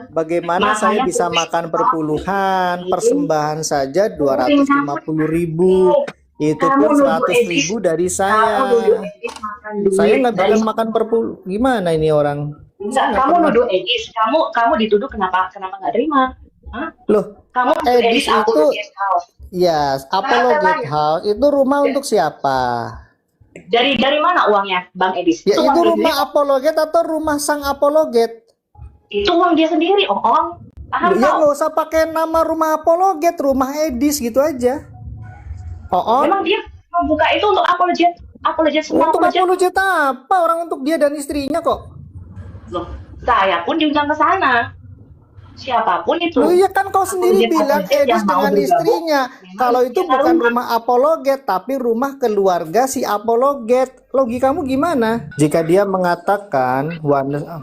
Bagaimana saya Makanya bisa kulit makan kamu perpuluhan, ini persembahan saja kuping kamu 250.000, itu kamu pun nuduh 100.000 Edis dari kamu saya. nuduh Edis makan Saya duit nggak dari bilang makan perpuluh. Gimana ini orang? enggak, Saya nggak kamu pernah. nuduh Edis, kamu dituduh kenapa nggak terima? Hah? Loh, Kamu nuduh Edis Edis aku itu, tuh guest house. ya, Sekarang Apollo saya Gate tanya, House itu rumah untuk siapa? dari mana uangnya, Bang Edis? Ya Itu itu uang dia rumah sendiri. Apollo Gate atau rumah sang Apollo Gate? Itu uang dia sendiri, Om. Paham Loh, ya kau? nggak usah pakai nama rumah Apollo Gate, rumah Edis gitu aja. Memang On. dia membuka itu untuk apologet, apologet semua Untuk apologet. Apollo Jet apa? Orang untuk dia dan istrinya kok. Loh, saya pun diundang ke sana. Siapapun Loh itu, iya kan kau sendiri bilang apologet yang Edis mau dengan bergabung, istrinya. memang Kalau itu disediakan bukan rumah. rumah Apollo Gate, tapi rumah keluarga si Apollo Gate. Logikamu gimana? Jika dia mengatakan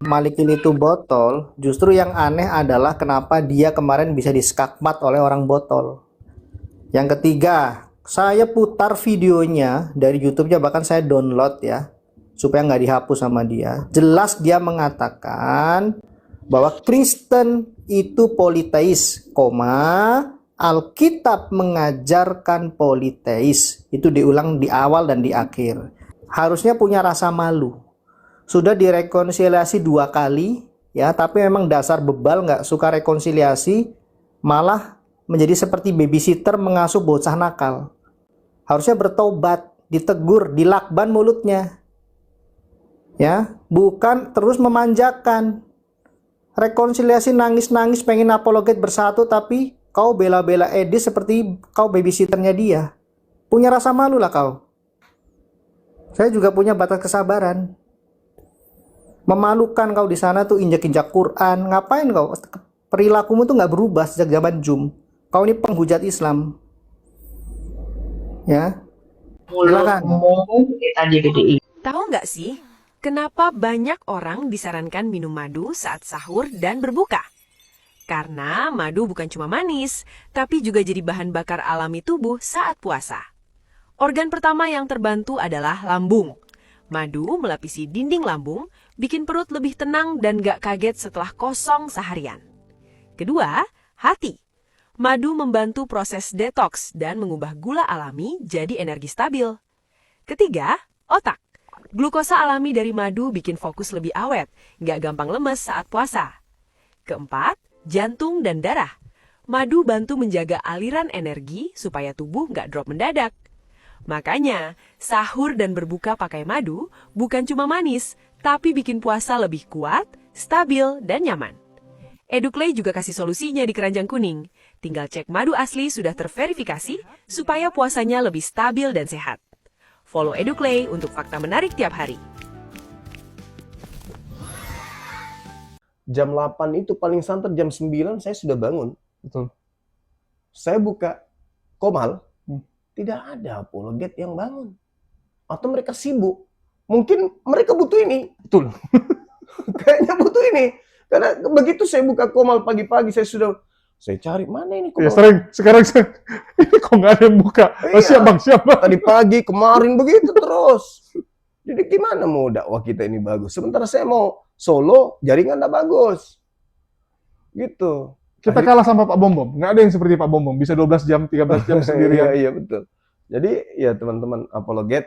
Malikil itu botol, justru yang aneh adalah kenapa dia kemarin bisa diskakmat oleh orang botol. Yang ketiga, saya putar videonya dari YouTube-nya, bahkan saya download ya, supaya nggak dihapus sama dia. Jelas dia mengatakan bahwa Kristen itu politeis, Alkitab mengajarkan politeis. Itu diulang di awal dan di akhir. Harusnya punya rasa malu. Sudah direkonsiliasi 2 kali, ya, tapi memang dasar bebal nggak suka rekonsiliasi, malah menjadi seperti babysitter mengasuh bocah nakal. Harusnya bertobat, ditegur, dilakban mulutnya. Ya, bukan terus memanjakan. Rekonsiliasi nangis-nangis pengen apologet bersatu, tapi kau bela-bela Edis seperti kau babysitternya dia. Punya rasa malu lah kau. Saya juga punya batas kesabaran. Memalukan kau di sana tuh, injak-injak Quran. Ngapain kau? Perilakumu tuh nggak berubah sejak zaman Jum. Kau ini penghujat Islam. Ya, silakan. Mulutmu kita jadi. Tahu nggak sih, kenapa banyak orang disarankan minum madu saat sahur dan berbuka? Karena madu bukan cuma manis, tapi juga jadi bahan bakar alami tubuh saat puasa. Organ pertama yang terbantu adalah lambung. Madu melapisi dinding lambung, bikin perut lebih tenang dan gak kaget setelah kosong seharian. Kedua, hati. Madu membantu proses detoks dan mengubah gula alami jadi energi stabil. Ketiga, otak. Glukosa alami dari madu bikin fokus lebih awet, nggak gampang lemes saat puasa. Keempat, jantung dan darah. Madu bantu menjaga aliran energi supaya tubuh nggak drop mendadak. Makanya, sahur dan berbuka pakai madu bukan cuma manis, tapi bikin puasa lebih kuat, stabil, dan nyaman. Educlay juga kasih solusinya di keranjang kuning. Tinggal cek madu asli sudah terverifikasi supaya puasanya lebih stabil dan sehat. Follow Educlay untuk fakta menarik tiap hari. Jam 8 itu paling santer jam 9 saya sudah bangun. Betul. Saya buka Komal, tidak ada apologet yang bangun. Atau mereka sibuk. Mungkin mereka butuh ini. Betul. Kayaknya butuh ini. Karena begitu saya buka Komal pagi-pagi, saya cari mana ini Ya Komal. sering. Sekarang ini kok nggak ada yang buka. Oh, Iya. siap bang, siap bang. Tadi pagi, kemarin begitu terus. Jadi gimana mau dakwah kita ini bagus? Sementara saya mau solo, jaringan nggak bagus. Gitu. Kita kalah sama Pak Bombom. Nggak ada yang seperti Pak Bombom. Bisa 12 jam, 13 jam sendirian. Iya, betul. Jadi ya teman-teman apologet,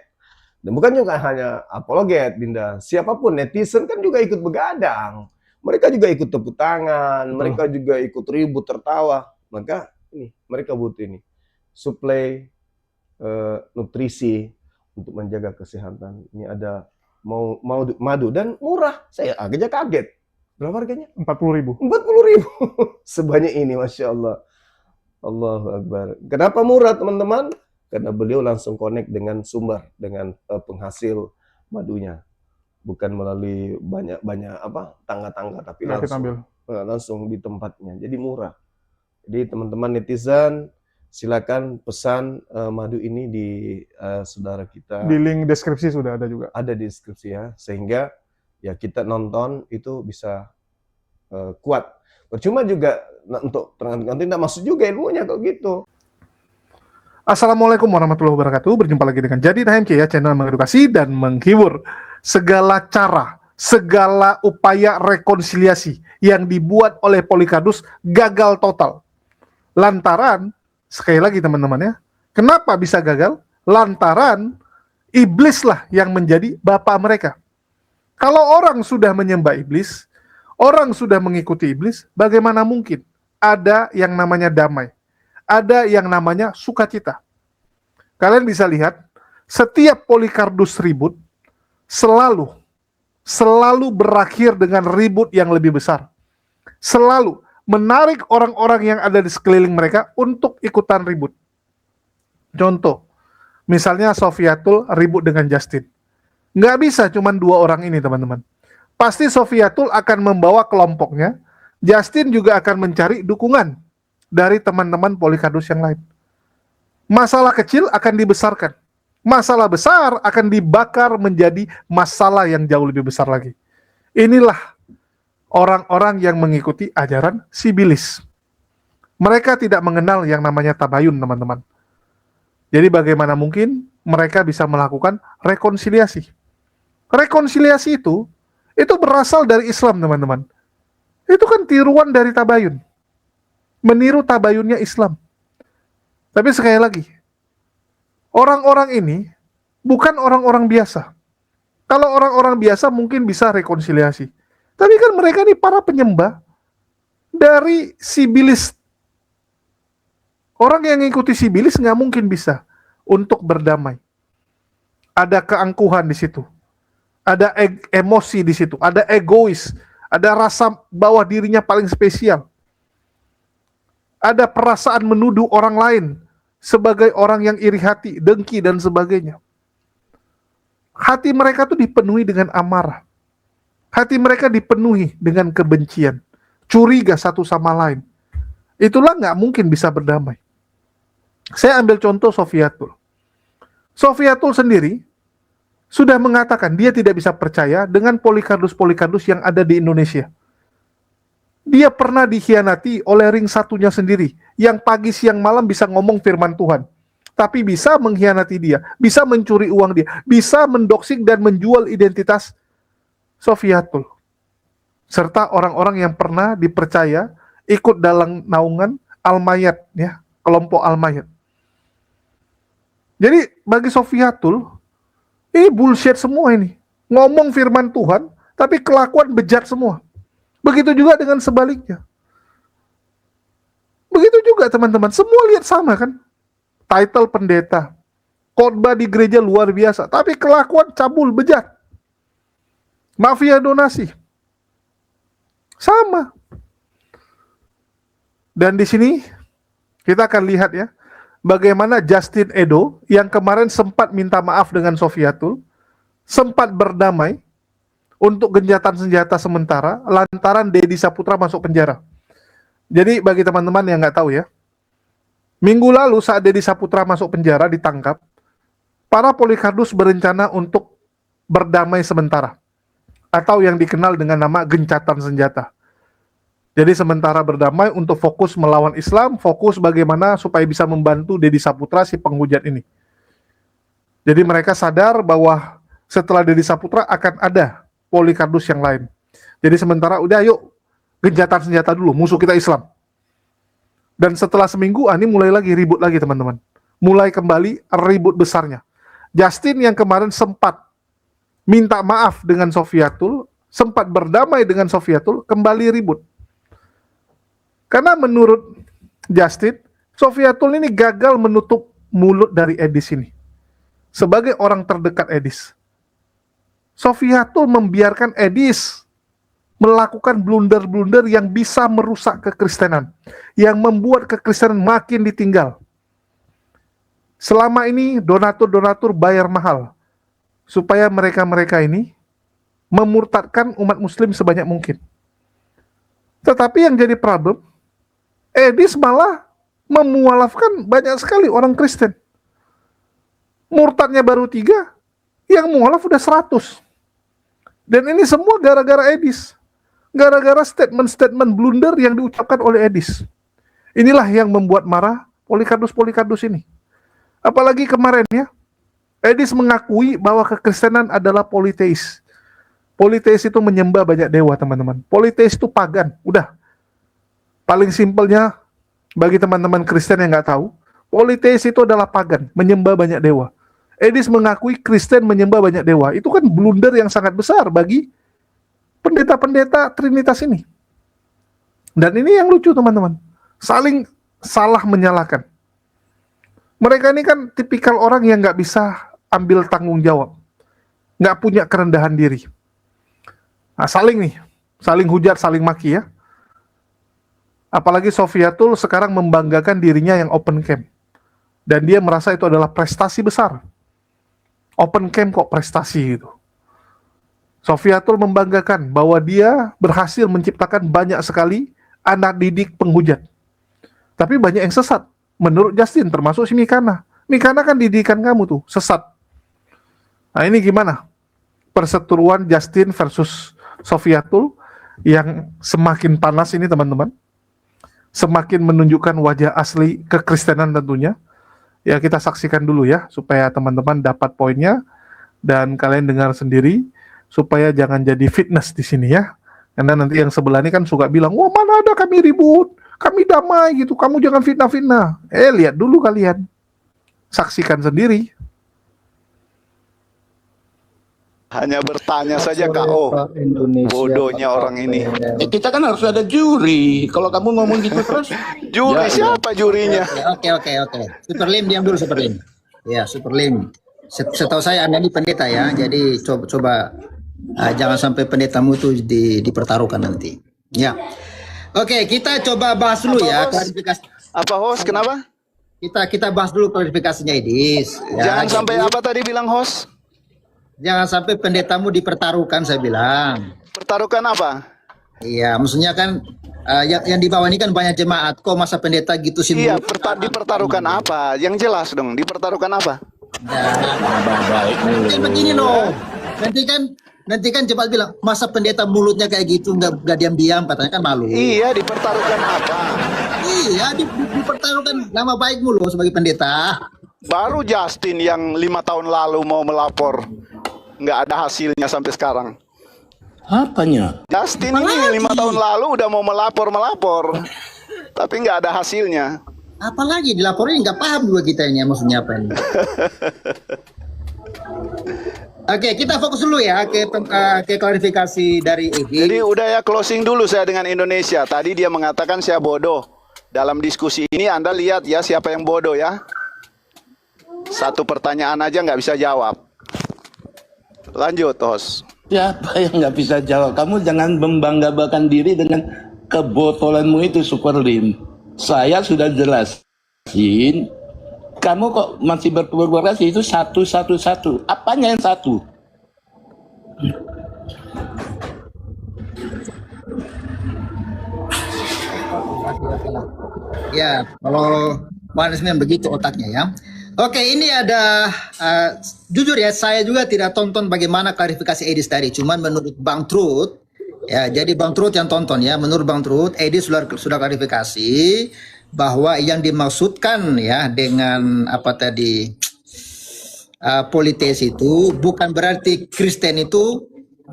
dan bukan juga hanya apologet, Dinda. Siapapun, netizen kan juga ikut begadang. Mereka juga ikut tepuk tangan, mereka juga ikut ribut, tertawa. Maka ini, mereka butuh ini. Suplai nutrisi untuk menjaga kesehatan. Ini ada mau madu dan murah. Saya agaknya kaget. Berapa harganya? 40.000. 40.000. Sebanyak ini, Masya Allah. Allahu Akbar. Kenapa murah, teman-teman? Karena beliau langsung connect dengan sumber, dengan penghasil madunya. Bukan melalui banyak tangga-tangga, tapi langsung di tempatnya. Jadi murah. Jadi teman-teman netizen, silakan pesan madu ini di saudara kita. Di link deskripsi sudah ada juga. Ada di deskripsi ya, sehingga ya kita nonton itu bisa kuat. Percuma juga untuk nanti tidak masuk juga ilmunya kalau gitu. Assalamualaikum warahmatullahi wabarakatuh. Berjumpa lagi dengan Jadi HMC ya, channel mengedukasi dan menghibur. Segala cara, segala upaya rekonsiliasi yang dibuat oleh Polycarpus gagal total. Lantaran, sekali lagi teman-teman ya, kenapa bisa gagal? Lantaran iblislah yang menjadi bapak mereka. Kalau orang sudah menyembah iblis, orang sudah mengikuti iblis, bagaimana mungkin ada yang namanya damai? Ada yang namanya sukacita. Kalian bisa lihat, setiap Polycarpus ribut, selalu berakhir dengan ribut yang lebih besar. Selalu menarik orang-orang yang ada di sekeliling mereka untuk ikutan ribut. Contoh, misalnya Sofiatul ribut dengan Justin. Nggak bisa cuma 2 orang ini, teman-teman. Pasti Sofiatul akan membawa kelompoknya, Justin juga akan mencari dukungan dari teman-teman Polycarpus yang lain. Masalah kecil akan dibesarkan. Masalah besar akan dibakar menjadi masalah yang jauh lebih besar lagi. Inilah orang-orang yang mengikuti ajaran Sibilis. Mereka tidak mengenal yang namanya tabayun, teman-teman. Jadi bagaimana mungkin mereka bisa melakukan rekonsiliasi? Rekonsiliasi itu berasal dari Islam, teman-teman. Itu kan tiruan dari tabayun. Meniru tabayunnya Islam. Tapi sekali lagi, orang-orang ini bukan orang-orang biasa. Kalau orang-orang biasa mungkin bisa rekonsiliasi. Tapi kan mereka ini para penyembah dari Sibilis. Orang yang mengikuti Sibilis nggak mungkin bisa untuk berdamai. Ada keangkuhan di situ. Ada emosi di situ. Ada egois. Ada rasa bahwa dirinya paling spesial. Ada perasaan menuduh orang lain sebagai orang yang iri hati, dengki, dan sebagainya. Hati mereka tuh dipenuhi dengan amarah. Hati mereka dipenuhi dengan kebencian. Curiga satu sama lain. Itulah nggak mungkin bisa berdamai. Saya ambil contoh Sofiatul. Sofiatul sendiri sudah mengatakan dia tidak bisa percaya dengan Polycarpus yang ada di Indonesia. Dia pernah dikhianati oleh ring satunya sendiri, yang pagi siang malam bisa ngomong firman Tuhan, tapi bisa mengkhianati dia, bisa mencuri uang dia, bisa mendoxing dan menjual identitas Sofiatul. Serta orang-orang yang pernah dipercaya ikut dalam naungan Al-Mayat, ya, kelompok Al-Mayat. Jadi bagi Sofiatul, ini bullshit semua ini. Ngomong firman Tuhan, tapi kelakuan bejat semua. Begitu juga dengan sebaliknya. Begitu juga teman-teman, semua lihat sama kan? Title pendeta, khotbah di gereja luar biasa, tapi kelakuan cabul, bejat. Mafia donasi. Sama. Dan di sini kita akan lihat ya, bagaimana Justin Edo yang kemarin sempat minta maaf dengan Sofiatul, sempat berdamai untuk gencatan senjata sementara lantaran Deddy Saputra masuk penjara. Jadi bagi teman-teman yang nggak tahu ya, minggu lalu saat Deddy Saputra masuk penjara ditangkap, para Polycarpus berencana untuk berdamai sementara atau yang dikenal dengan nama gencatan senjata. Jadi sementara berdamai untuk fokus melawan Islam, fokus bagaimana supaya bisa membantu Deddy Saputra si penghujat ini. Jadi mereka sadar bahwa setelah Deddy Saputra akan ada Polycarpus yang lain. Jadi sementara udah yuk gencatan senjata dulu, musuh kita Islam. Dan setelah seminggu ini mulai lagi ribut lagi teman-teman. Mulai kembali ribut besarnya. Justin yang kemarin sempat minta maaf dengan Sofiatul, sempat berdamai dengan Sofiatul, kembali ribut. Karena menurut Justin, Sofiatul ini gagal menutup mulut dari Edis ini. Sebagai orang terdekat Edis, Sofiatul membiarkan Edis melakukan blunder-blunder yang bisa merusak kekristenan, yang membuat kekristenan makin ditinggal. Selama ini donatur-donatur bayar mahal supaya mereka-mereka ini memurtadkan umat muslim sebanyak mungkin. Tetapi yang jadi problem, Edis malah memualafkan banyak sekali orang Kristen. Murtadnya baru 3, yang mualaf udah 100. Dan ini semua gara-gara Edis. Gara-gara statement-statement blunder yang diucapkan oleh Edis. Inilah yang membuat marah Polycarpus ini. Apalagi kemarin ya, Edis mengakui bahwa kekristenan adalah politeis. Politeis itu menyembah banyak dewa, teman-teman. Politeis itu pagan. Udah. Paling simpelnya, bagi teman-teman Kristen yang nggak tahu, politeis itu adalah pagan, menyembah banyak dewa. Edis mengakui Kristen menyembah banyak dewa. Itu kan blunder yang sangat besar bagi pendeta-pendeta Trinitas ini. Dan ini yang lucu, teman-teman. Saling salah menyalahkan. Mereka ini kan tipikal orang yang nggak bisa ambil tanggung jawab. Nggak punya kerendahan diri. Nah, saling hujat, saling maki ya. Apalagi Sofiatul sekarang membanggakan dirinya yang open camp. Dan dia merasa itu adalah prestasi besar. Open camp kok prestasi gitu. Sofiatul membanggakan bahwa dia berhasil menciptakan banyak sekali anak didik penghujat. Tapi banyak yang sesat. Menurut Justin, termasuk si Mikana. Mikana kan didikan kamu tuh, sesat. Nah ini gimana? Perseteruan Justin versus Sofiatul yang semakin panas ini, teman-teman. Semakin menunjukkan wajah asli kekristenan tentunya. Ya kita saksikan dulu ya, supaya teman-teman dapat poinnya. Dan kalian dengar sendiri, supaya jangan jadi fitness di sini ya. Karena nanti yang sebelah ini kan suka bilang, wah mana ada kami ribut, kami damai gitu, kamu jangan fitnah-fitnah. Lihat dulu kalian. Saksikan sendiri. Hanya bertanya saja KO. Bodohnya orang ini. Kita kan harus ada juri. Kalau kamu ngomong gitu terus. Juri siapa jurinya? Oke. Superlim diam dulu Superlim. Ya Superlim. Setahu saya Anda ini pendeta ya. Jadi coba jangan sampai pendetamu itu dipertaruhkan nanti. Ya. Oke, kita coba bahas dulu ya klarifikasi. Apa host? Kenapa? Kita bahas dulu klarifikasinya Edis. Ya, Jangan sampai apa tadi bilang host? Jangan sampai pendetamu dipertaruhkan, saya bilang. Pertaruhkan apa? Iya, maksudnya kan yang di bawah ini kan banyak jemaat. Kok masa pendeta gitu sih? Iya, dipertaruhkan apa? Yang jelas dong, dipertaruhkan apa? Nah, begini loh. Nanti kan jemaat bilang, masa pendeta mulutnya kayak gitu, nggak diam-diam, katanya kan malu. Iya, dipertaruhkan apa? Iya, dipertaruhkan nama baikmu loh sebagai pendeta. Baru Justin yang 5 tahun lalu mau melapor. Nggak ada hasilnya sampai sekarang. Apanya? Justin ini 5 tahun lalu udah mau melapor. Tapi nggak ada hasilnya. Apalagi dilaporin nggak paham juga kita ini maksudnya apa ini. Oke, kita fokus dulu ya ke klarifikasi dari Egy. Jadi udah ya closing dulu saya dengan Indonesia. Tadi dia mengatakan saya bodoh. Dalam diskusi ini Anda lihat ya siapa yang bodoh ya. Satu pertanyaan aja nggak bisa jawab. Lanjut, host. Siapa yang nggak bisa jawab? Kamu jangan membanggakan diri dengan kebotolanmu itu, Superlim. Saya sudah jelasin. Kamu kok masih berkomunikasi itu satu. Apanya yang satu? Ya, kalau Warisman begitu otaknya ya. Oke, ini ada jujur ya, saya juga tidak tonton bagaimana klarifikasi Edis tadi. Cuman menurut Bang Truth, ya jadi Bang Truth yang tonton ya. Menurut Bang Truth, Edis sudah klarifikasi bahwa yang dimaksudkan ya dengan apa tadi politeis itu bukan berarti Kristen itu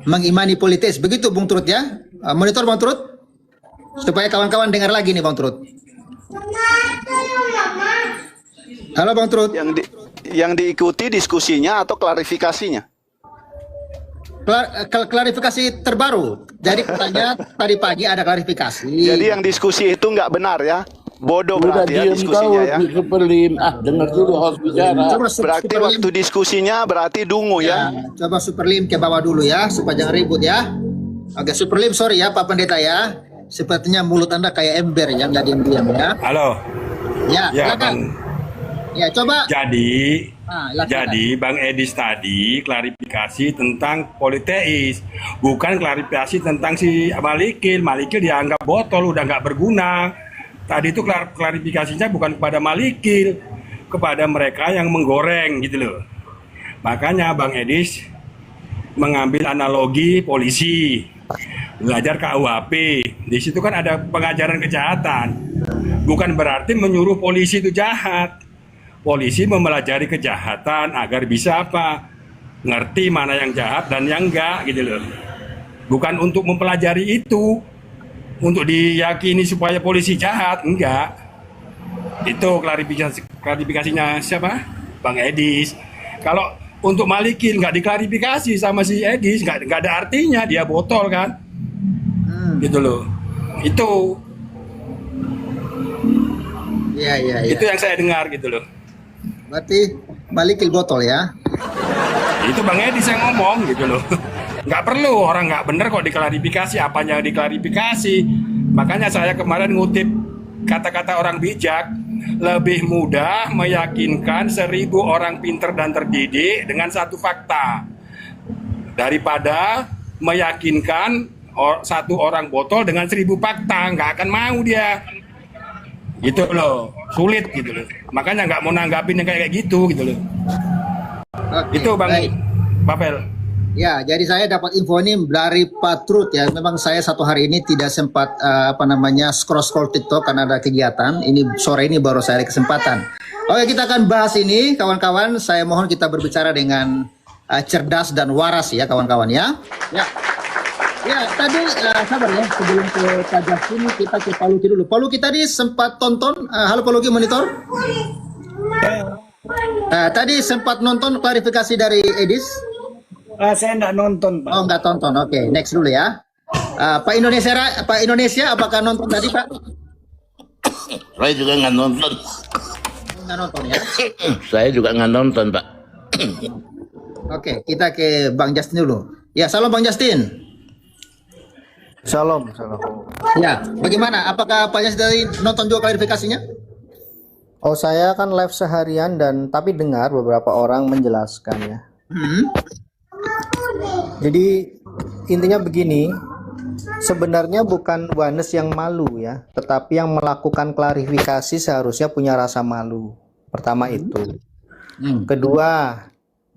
mengimani politeis. Begitu Bang Truth ya. Monitor Bang Truth supaya kawan-kawan dengar lagi nih Bang Truth. Halo Bang Truth. Yang diikuti diskusinya atau klarifikasinya? Klarifikasi terbaru. Jadi katanya tadi pagi ada klarifikasi. Jadi yang diskusi itu nggak benar ya? Bodoh berarti ya diskusinya ya? Superlim. Dengar dulu host bicara. Berarti waktu diskusinya berarti dungu ya? Coba Superlim ke bawah dulu ya, supaya jangan ribut ya. Oke Superlim, sorry ya Pak Pendeta ya. Sepertinya mulut Anda kayak ember yang nggak diam-diam ya. Halo. Ya, silakan. Ya, coba. Jadi Bang Edis tadi klarifikasi tentang politeis, bukan klarifikasi tentang si Malikil. Malikil dianggap botol, udah nggak berguna. Tadi itu klarifikasinya bukan kepada Malikil, kepada mereka yang menggoreng gitu loh. Makanya Bang Edis mengambil analogi polisi, belajar KUHP. Di situ kan ada pengajaran kejahatan. Bukan berarti menyuruh polisi itu jahat. Polisi mempelajari kejahatan agar bisa apa? Ngerti mana yang jahat dan yang enggak gitu loh. Bukan untuk mempelajari itu, untuk diyakini supaya polisi jahat, enggak. Itu klarifikasinya siapa? Bang Edis. Kalau untuk Malikin nggak diklarifikasi sama si Edis, nggak ada artinya, dia botol kan. Gitu loh. Itu Iya. itu yang saya dengar gitu loh. Berarti Malikil botol ya. Itu Bang Edis yang ngomong gitu loh. Nggak perlu, orang nggak bener kok diklarifikasi, apanya diklarifikasi. Makanya saya kemarin ngutip kata-kata orang bijak, lebih mudah meyakinkan 1000 orang pinter dan terdidik dengan satu fakta daripada meyakinkan satu orang botol dengan 1000 fakta. Nggak akan mau dia. Gitu loh, sulit gitu loh. Makanya nggak mau nanggapin yang kayak gitu loh. Oke, Itu Bang baik. Pavel. Ya, jadi saya dapat info ini dari Pak Trut ya. Memang saya satu hari ini tidak sempat scroll TikTok karena ada kegiatan. Ini sore ini baru saya ada kesempatan. Oke, kita akan bahas ini kawan-kawan. Saya mohon kita berbicara dengan cerdas dan waras ya kawan-kawan ya. Ya, tadi sabar ya, sebelum ke Pak Justin kita ke Pak Luki dulu. Pak Luki tadi sempat tonton, halo Pak Luki monitor. Tadi sempat nonton klarifikasi dari Edis. Saya enggak nonton, Pak. Oh, nggak tonton. Oke, next dulu ya. Pak Indonesia, apakah nonton tadi, Pak? Saya juga nggak nonton. Nggak nonton ya. Saya juga nggak nonton, Pak. Oke, kita ke Bang Justin dulu. Ya, salam Bang Justin. Shalom. Ya, bagaimana? Apakah Pak Justin tadi nonton juga klarifikasinya? Oh, saya kan live seharian tapi dengar beberapa orang menjelaskan ya. Jadi intinya begini, sebenarnya bukan Wanes yang malu ya, tetapi yang melakukan klarifikasi seharusnya punya rasa malu. Pertama itu. Kedua,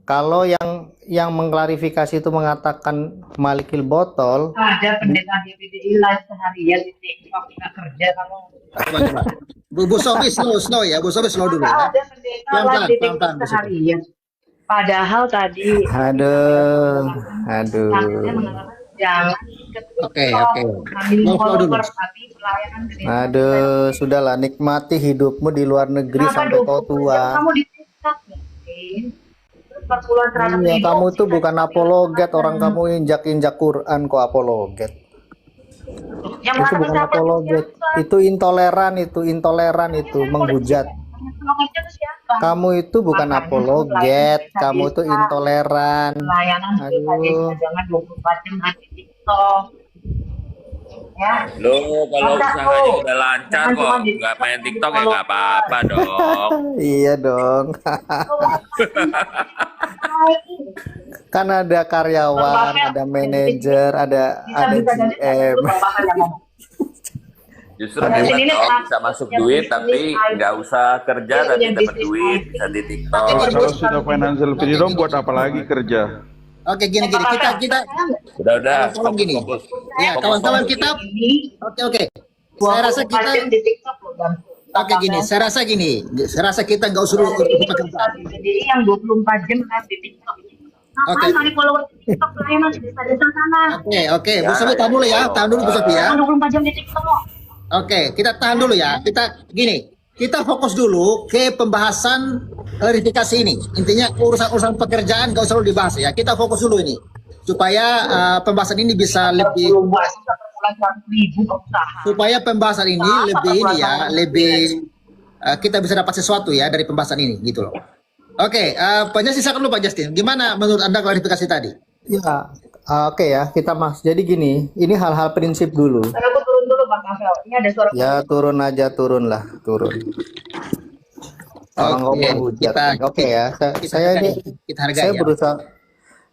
kalau yang mengklarifikasi itu mengatakan Malikil botol, Ada pendeta DPDI live seharian di TikTok nggak kerja kamu. Coba. Bu Sofi slow ya, Bu Sofi slow dulu ya. Ada pendeta live di TikTok Pelan-pelan, Bu Sofi. seharian. Padahal tadi aduh. Saya mengatakan jangan ke Oke. ambil Mau flow dulu. follower tapi pelayanan gereja. Aduh, sudahlah, nikmati hidupmu di luar negeri Kenapa sampai kau 24 jam tua. kamu di TikTok mungkin? Perpuluhan terhadap Iya, hidup, kamu tuh tidak bukan ada apologet, orang pilihan. kamu injak-injak Quran kok apologet. Yang Itu mengatakan bukan siapa apologet, itu intoleran itu menghujat. Apologetnya itu siapa? Kamu itu bukan Makanya apologet, pelayanan kamu itu desa-desa, intoleran. pelayanan desa Aduh. jangan 24 jam ada di TikTok. Ya. Loh, kalau Masa usahanya tuh, udah lancar jangan kok, cuma di nggak main di TikTok ya follower. nggak apa-apa dong. Iya dong. Kan ada karyawan, ada manajer, ada Bisa jadi GM. Bapak yang ngomong. Justru Ada hebat ini dong, kan, bisa masuk yang duit bisnis tapi IT. nggak usah kerja Yang tapi dapat bisnis duit, IT. bisa di Oke, TikTok. gini, Kalau sudah financial freedom buat apa lagi kerja? Oke, gini. Kita Udah, tolong gini. fokus. Ya, kawan-kawan kita. Oke. Saya rasa kita. 24 jam di TikTok loh, Bang. Oke, gini. Saya rasa kita nggak usah dulu. Jadi yang 24 jam live di TikTok. Oke. Ngapain cari follower di TikTok pelayanan di desa-desa sana? Oke. Bu Sofi tahan dulu ya. Tahan dulu Bu Sofi ya. Yang 24 jam di TikTok loh. Oke, kita tahan dulu ya. Kita fokus dulu ke pembahasan klarifikasi ini. Intinya urusan pekerjaan nggak usah dulu dibahas ya. Kita fokus dulu ini supaya pembahasan ini bisa lebih supaya pembahasan ini lebih kita bisa dapat sesuatu ya dari pembahasan ini gitu loh. Oke, Pak Justin, silakan dulu Pak Justin. Gimana menurut Anda klarifikasi tadi? Ya, oke ya, kita jadi gini, ini hal-hal prinsip dulu. Saya aku turun dulu Bang Rafael. Ini ada suara. Ya turun lah. Orang ngomong hujat. Oke ya,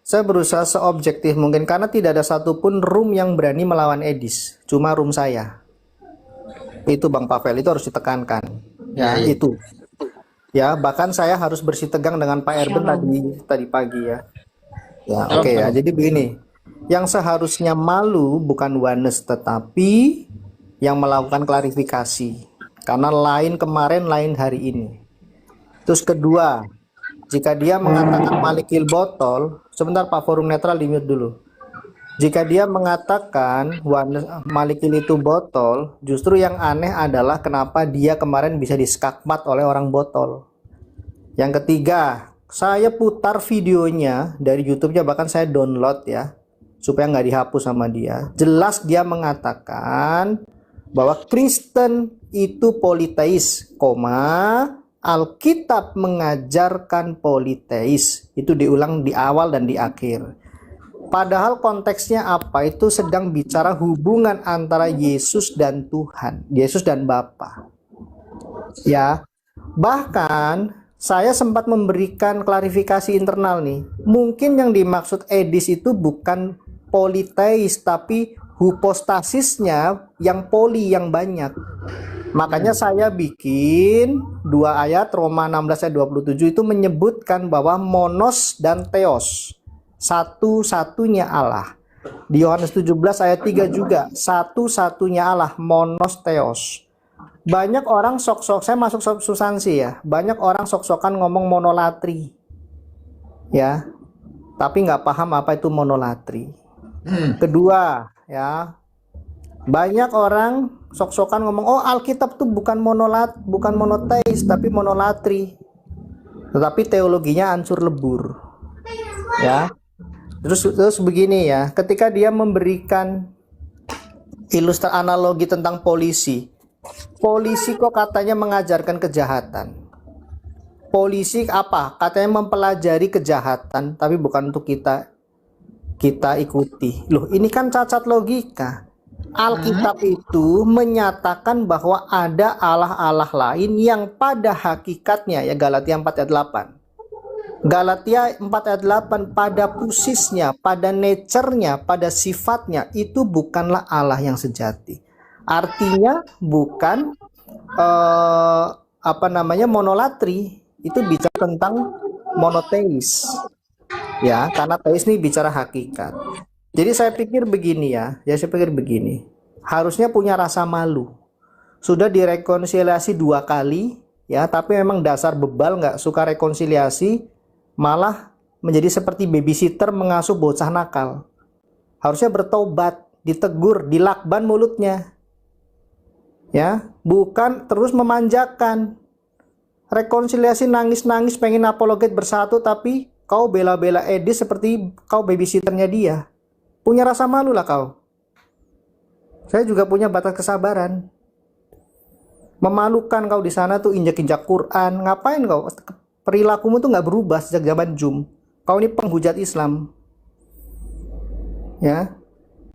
saya berusaha seobjektif mungkin karena tidak ada satupun room yang berani melawan Edis, cuma room saya. Itu Bang Pavel, itu harus ditekankan. Ya, itu. Ya, bahkan saya harus bersitegang dengan Pak Erben tadi pagi ya. Ya, oke ya. Jadi begini, yang seharusnya malu bukan Wanes tetapi yang melakukan klarifikasi. Karena lain kemarin, lain hari ini. Terus kedua, jika dia mengatakan Malikil botol, sebentar Pak Forum Netral di mute dulu. Jika dia mengatakan Malikin itu botol, justru yang aneh adalah kenapa dia kemarin bisa diskakmat oleh orang botol. Yang ketiga, saya putar videonya dari YouTube-nya, bahkan saya download ya, supaya nggak dihapus sama dia. Jelas dia mengatakan bahwa Kristen itu politeis, Alkitab mengajarkan politeis. Itu diulang di awal dan di akhir. Padahal konteksnya apa? Itu sedang bicara hubungan antara Yesus dan Tuhan, Yesus dan Bapa. Ya, bahkan saya sempat memberikan klarifikasi internal nih. Mungkin yang dimaksud Edis itu bukan politeis, tapi hypostasisnya yang poli, yang banyak. Makanya saya bikin 2 ayat, Roma 16 ayat 27 itu menyebutkan bahwa monos dan theos, satu-satunya Allah. Di Yohanes 17 ayat 3 juga, satu-satunya Allah, monos theos. Banyak orang sok-sok, saya masuk substansi ya, banyak orang sok-sokan ngomong monolatri. Ya, tapi nggak paham apa itu monolatri. Kedua, ya, banyak orang sok-sokan ngomong, oh Alkitab tuh bukan monoteis, tapi monolatri. Tetapi teologinya hancur lebur. Ya. Terus begini ya, ketika dia memberikan analogi tentang polisi kok katanya mengajarkan kejahatan. Polisi apa? Katanya mempelajari kejahatan, tapi bukan untuk kita ikuti. Loh, ini kan cacat logika. Alkitab itu menyatakan bahwa ada Allah-Allah lain yang pada hakikatnya, ya Galatia 4 ayat 8. Galatia 4 ayat 8, pada pusisnya, pada nature-nya, pada sifatnya, itu bukanlah Allah yang sejati. Artinya bukan monolatri. Itu bicara tentang monoteis. Ya, karena teis ini bicara hakikat. Jadi saya pikir begini ya, harusnya punya rasa malu. Sudah direkonsiliasi 2 kali, ya, tapi memang dasar bebal, nggak suka rekonsiliasi, malah menjadi seperti babysitter mengasuh bocah nakal. Harusnya bertobat, ditegur, dilakban mulutnya. Ya, bukan terus memanjakan. Rekonsiliasi nangis-nangis pengen apologet bersatu, tapi kau bela-bela Edis seperti kau babysitternya dia. Punya rasa malu lah kau. Saya juga punya batas kesabaran. Memalukan kau di sana tuh, injak-injak Quran. Ngapain kau? Perilakumu tuh nggak berubah sejak zaman Jum. Kau ini penghujat Islam. Ya.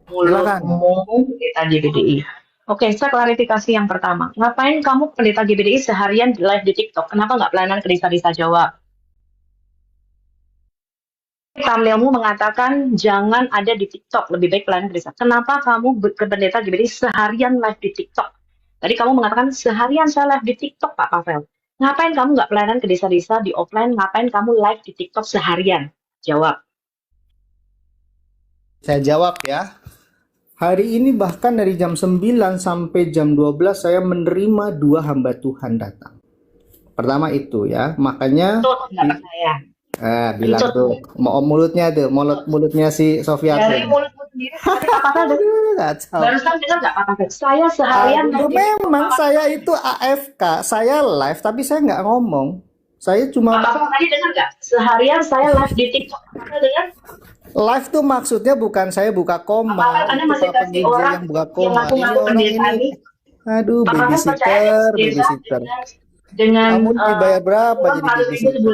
Silakan. Pendeta GBDI. Oke, saya klarifikasi yang pertama. Ngapain kamu pendeta GBDI seharian live di TikTok? Kenapa nggak pelayanan ke desa-desa Jawa? Thumbnailmu mengatakan jangan ada di TikTok, lebih baik pelayanan ke desa. Kenapa kamu ke pendeta GBDI seharian live di TikTok? Tadi kamu mengatakan seharian saya live di TikTok, Pak Pavel. Ngapain kamu nggak pelayanan ke desa-desa di offline? Ngapain kamu live di TikTok seharian? Jawab. Saya jawab ya. Hari ini bahkan dari jam 9 sampai jam 12 saya menerima 2 hamba Tuhan datang. Pertama itu ya, makanya nggak percaya. Bilang tuh, mulutnya si Sofia. Dari mulutmu sendiri, barusan dengar nggak apa-apa? Saya seharian. Memang saya itu AFK, saya live tapi saya nggak ngomong. Saya cuma. Apa tadi dengar nggak? Seharian saya live di TikTok. Apa dengar? Live tuh maksudnya bukan saya buka koma, Anda masih kasih orang yang buka koma. Ini orang ini. Aduh, babysitter. Dengan kamu dibayar berapa jadi babysitter?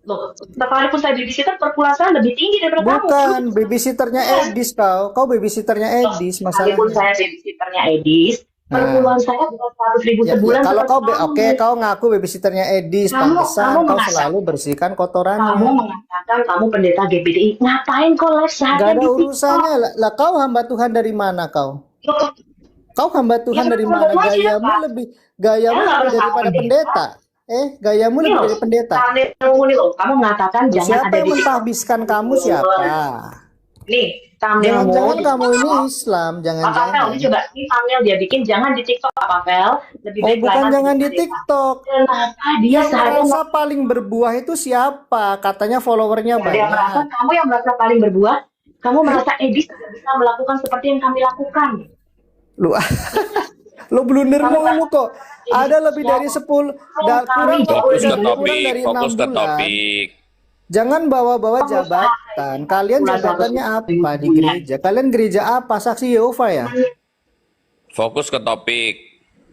Loh, sekalipun saya babysitter, perpuluhan saya lebih tinggi daripada kamu. Bukan, babysitternya Edis kau babysitternya Edis masalahnya. Sekalipun saya babysitternya Edis, perpuluhan saya bukan 100.000 sebulan. Kalau kau ngaku babysitternya Edis, pantesan kau selalu bersihkan kotorannya. Kamu mengatakan kamu pendeta GBDI, ngapain kau live seharian? Gak ada urusannya lah. Kau hamba Tuhan dari mana kau? Kau hamba Tuhan dari mana? Gayamu lebih daripada pendeta. Gayamu lebih dari pendeta. Kamu mengatakan jangan siapa yang mentahbiskan kamu siapa? Nih, jangan kamu ini Islam, jangan. Coba ini thumbnail dia bikin, jangan di TikTok, Pak Pavel. Lebih baik bukan jangan di TikTok. Kenapa dia yang merasa paling berbuah itu siapa? Katanya followernya banyak. Kamu yang merasa paling berbuah? Kamu merasa Edis tidak bisa melakukan seperti yang kami lakukan. Lo blunder mulu kok. Ada lebih dari 10 kurang Fokus ke kurang topik, dari 6 fokus ke bulan. topik. Jangan bawa-bawa jabatan. Kalian jabatannya apa di gereja? Kalian gereja apa? Saksi Yehova ya? Fokus ke topik.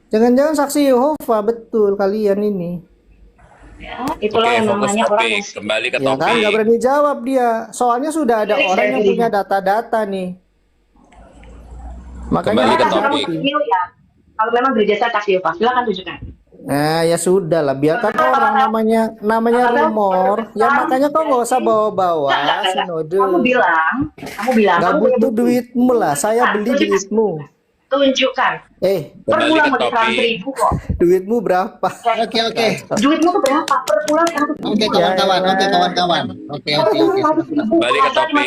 Jangan-jangan saksi Yehova, betul kalian ini. Ya, itulah Oke, yang fokus namanya orang topik. Kembali ke Ya kan, topik. nggak berani jawab dia. Soalnya sudah ada Jadi, orang yang jadi- punya data-data nih. Makanya Kembali ke harus Kamu topik. hati-hati. video ya. Kalau memang gereja saya saksi Yehova, silakan tunjukkan. Nah, ya sudah lah, biarkan orang namanya rumor. Ya makanya kau nggak usah bawa-bawa sinode. Kamu bilang, Nggak kamu butuh duitmu lah, saya beli duitmu. tunjukkan. Per Kembali bulan ke mau topik. 100.000 kok. Duitmu berapa? Oke. Duitmu tuh berapa? Per bulan 100.000. Oke kawan-kawan, Oke. Kembali ke topik.